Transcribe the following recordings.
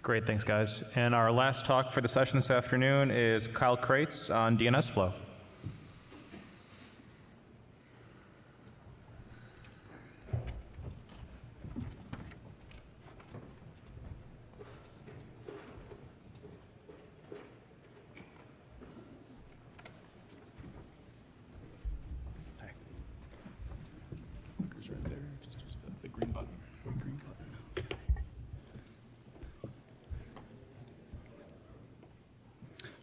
Great, thanks guys. And our last talk for the session this afternoon is Kyle Creyts on DNSFlow.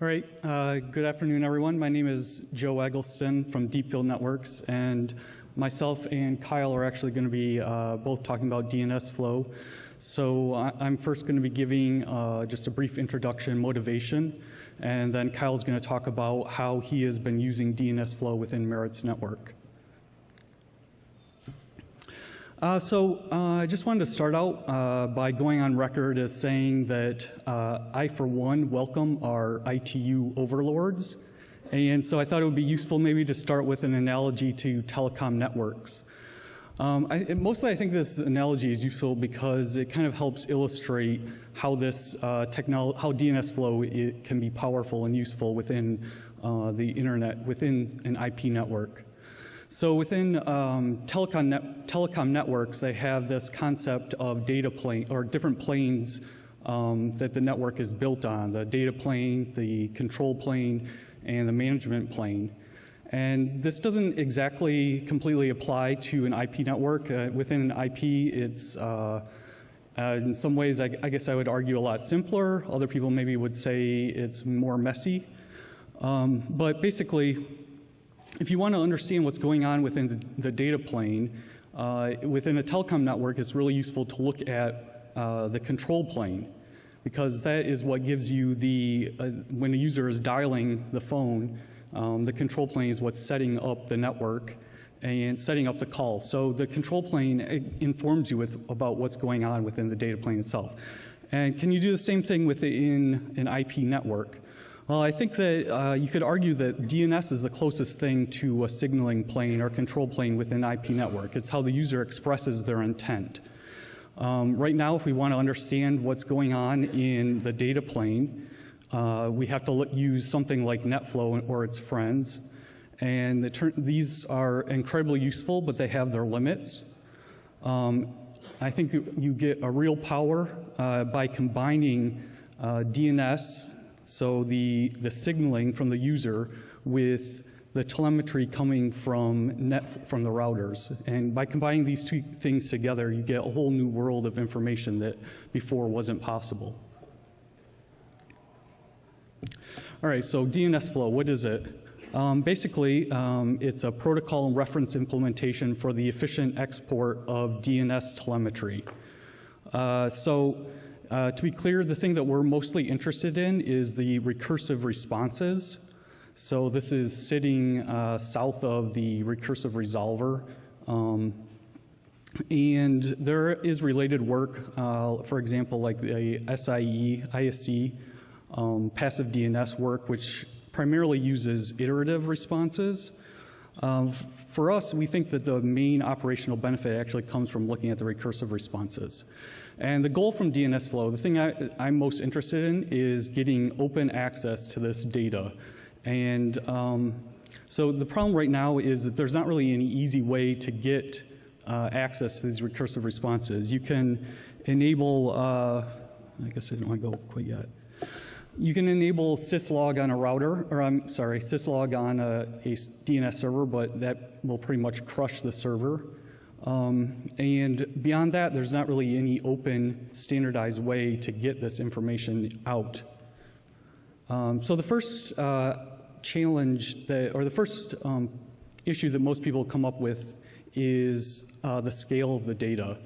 All right, good afternoon, everyone. My name is Joe Eggleston from Deep Field Networks, and myself and Kyle are actually going to be both talking about DNSFlow. So I'm first going to be giving just a brief introduction, motivation, and then Kyle's going to talk about how he has been using DNSFlow within Merit's network. I just wanted to start out by going on record as saying that I, for one, welcome our ITU overlords. And so I thought it would be useful maybe to start with an analogy to telecom networks. Mostly I think this analogy is useful because it kind of helps illustrate how this how DNSFlow can be powerful and useful within the internet, within an IP network. So within telecom networks, they have this concept of data plane, or different planes that the network is built on: the data plane, the control plane, and the management plane. And this doesn't exactly completely apply to an IP network. Within an IP, it's in some ways, I guess I would argue, a lot simpler. Other people maybe would say it's more messy. But basically, if you want to understand what's going on within the data plane, within a telecom network, it's really useful to look at the control plane, because that is what gives you the, when a user is dialing the phone, the control plane is what's setting up the network and setting up the call. So the control plane informs you about what's going on within the data plane itself. And can you do the same thing within an IP network? Well, I think that you could argue that DNS is the closest thing to a signaling plane or control plane within an IP network. It's how the user expresses their intent. Right now, if we want to understand what's going on in the data plane, we have to use something like netflow or its friends. And these are incredibly useful, but they have their limits. I think you get a real power by combining DNS, so the signaling from the user, with the telemetry coming from the routers. And by combining these two things together, you get a whole new world of information that before wasn't possible. All right, so DNSFlow, what is it? Basically, it's a protocol and reference implementation for the efficient export of DNS telemetry. To be clear, the thing that we're mostly interested in is the recursive responses. So this is sitting south of the recursive resolver. And there is related work, for example, like the ISE, passive DNS work, which primarily uses iterative responses. For us, we think that the main operational benefit actually comes from looking at the recursive responses. And the goal from DNSFlow, the thing I'm most interested in, is getting open access to this data. And so the problem right now is that there's not really any easy way to get access to these recursive responses. You can enable, I guess I don't want to go quite yet. You can enable syslog on a router, or I'm sorry, syslog on a DNS server, but that will pretty much crush the server. And beyond that, there's not really any open, standardized way to get this information out. So the first challenge or the first issue that most people come up with is the scale of the data.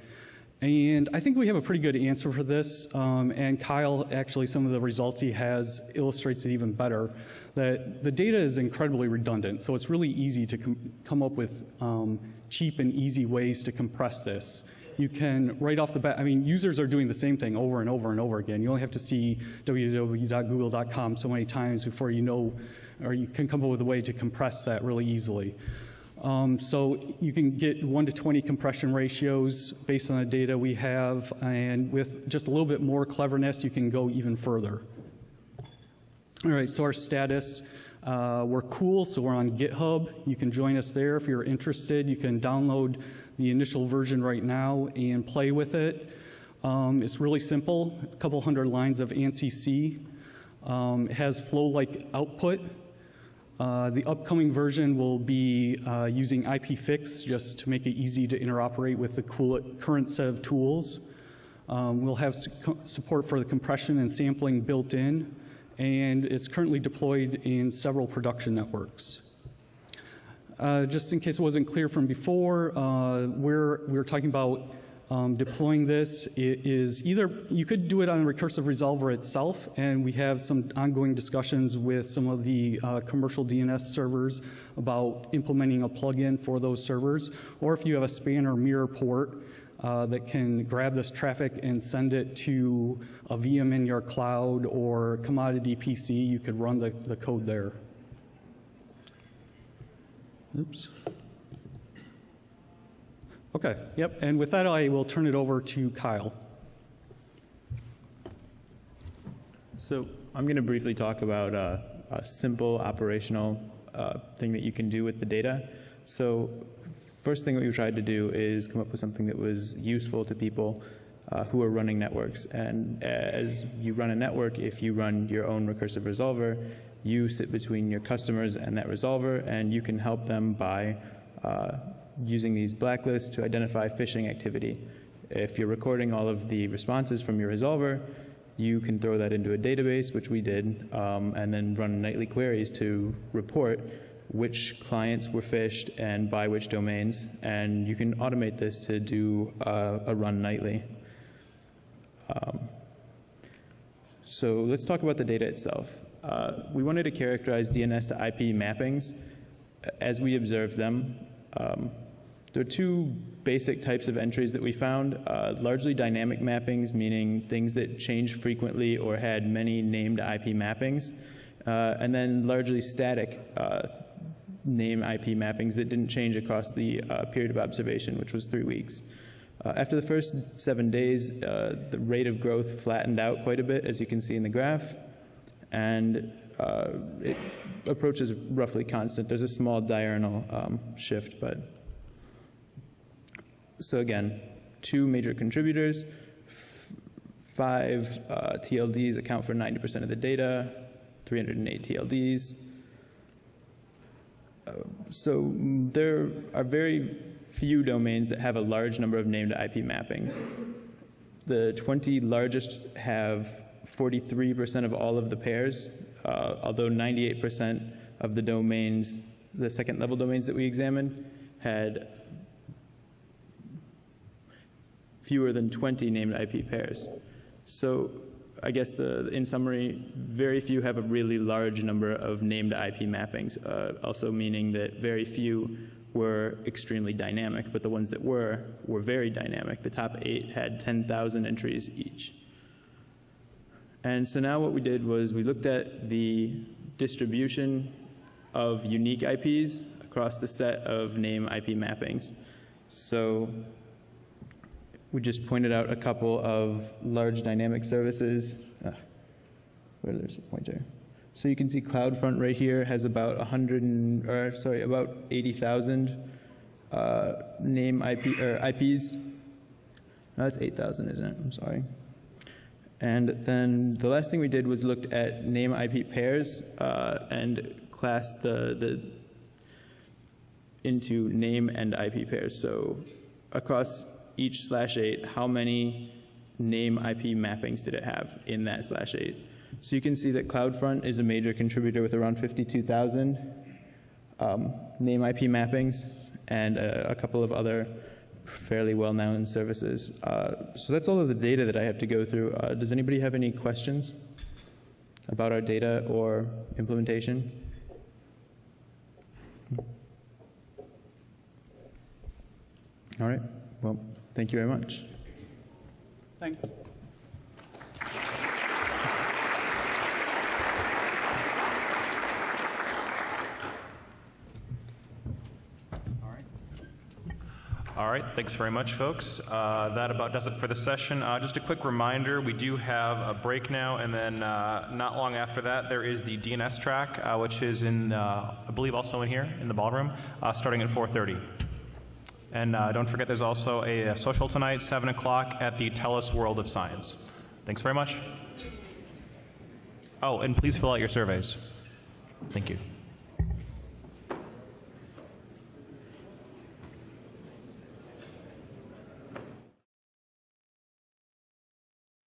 And I think we have a pretty good answer for this, and Kyle, actually, some of the results he has illustrates it even better, that the data is incredibly redundant, so it's really easy to come up with cheap and easy ways to compress this. You can, right off the bat, I mean, users are doing the same thing over and over and over again. You only have to see www.google.com so many times before you know, or you can come up with a way to compress that really easily. So you can get 1 to 20 compression ratios based on the data we have, and with just a little bit more cleverness, you can go even further. All right, so our status, we're cool, so we're on GitHub. You can join us there if you're interested. You can download the initial version right now and play with it. It's really simple, a couple hundred lines of ANSI C. It has flow-like output. The upcoming version will be using IPFix just to make it easy to interoperate with the current set of tools. We'll have support for the compression and sampling built in, and it's currently deployed in several production networks. Just in case it wasn't clear from before, we're talking about deploying this. It is either, you could do it on a recursive resolver itself, and we have some ongoing discussions with some of the commercial DNS servers about implementing a plugin for those servers, or if you have a span or mirror port that can grab this traffic and send it to a VM in your cloud or commodity PC, you could run the code there. Oops. Okay, yep, and with that I will turn it over to Kyle. So I'm going to briefly talk about a simple operational thing that you can do with the data. So first thing that we tried to do is come up with something that was useful to people who are running networks. And as you run a network, if you run your own recursive resolver, you sit between your customers and that resolver, and you can help them by using these blacklists to identify phishing activity. If you're recording all of the responses from your resolver, you can throw that into a database, which we did, and then run nightly queries to report which clients were phished and by which domains, and you can automate this to do a run nightly. So let's talk about the data itself. We wanted to characterize DNS to IP mappings as we observed them. There are two basic types of entries that we found, largely dynamic mappings, meaning things that change frequently or had many named IP mappings, and then largely static name IP mappings that didn't change across the period of observation, which was 3 weeks. After the first 7 days, the rate of growth flattened out quite a bit, as you can see in the graph, and it approaches roughly constant. There's a small diurnal shift, but so again, 2 major contributors, 5 TLDs account for 90% of the data, 308 TLDs. So there are very few domains that have a large number of named IP mappings. The 20 largest have 43% of all of the pairs, although 98% of the domains, the second level domains that we examined, had fewer than 20 named IP pairs. So I guess in summary, very few have a really large number of named IP mappings, also meaning that very few were extremely dynamic, but the ones that were very dynamic. The top 8 had 10,000 entries each. And so now what we did was we looked at the distribution of unique IPs across the set of name IP mappings. So we just pointed out a couple of large dynamic services. There's a pointer. So you can see CloudFront right here has about about 80,000 name IP or IPs. No, that's 8,000, isn't it? I'm sorry. And then the last thing we did was looked at name IP pairs and classed into name and IP pairs. So across each /8, how many name IP mappings did it have in that /8? So you can see that CloudFront is a major contributor with around 52,000 name IP mappings and a couple of other fairly well-known services. So that's all of the data that I have to go through. Does anybody have any questions about our data or implementation? All right. Well, thank you very much. Thanks. All right, thanks very much, folks. That about does it for the session. Just a quick reminder, we do have a break now, and then not long after that, there is the DNS track, which is in, I believe, also in here, in the ballroom, starting at 4:30. And don't forget, there's also a social tonight, 7 o'clock, at the TELUS World of Science. Thanks very much. Oh, and please fill out your surveys. Thank you.